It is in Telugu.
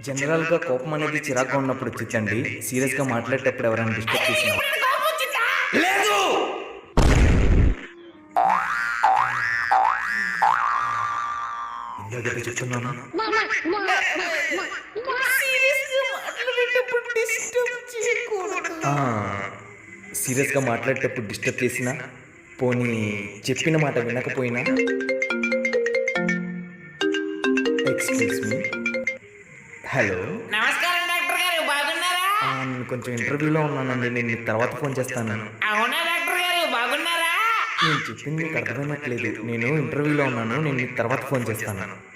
జనరల్గా కోపం అనేది చిరాకు ఉన్నప్పుడు వచ్చిందండి. సీరియస్గా మాట్లాడేటప్పుడు ఎవరైనా డిస్టర్బ్ చేసినా లేదు. ఇందాక చెప్తున్నాను సీరియస్గా మాట్లాడేటప్పుడు డిస్టర్బ్ చేసినా, పోనీ చెప్పిన మాట వినకపోయినా, ఎక్స్క్యూజ్ మీ, హలో, నమస్కారం డాక్టర్ గారు, బాగున్నారా? నేను కొంచెం ఇంటర్వ్యూలో ఉన్నానండి. నేను మీకు తర్వాత ఫోన్ చేస్తాను. అవునా డాక్టర్ గారు, బాగున్నారా? నేను చెప్పింది మీకు అర్థమైనట్లేదు. నేను ఇంటర్వ్యూలో ఉన్నాను. నేను మీకు తర్వాత ఫోన్ చేస్తాను.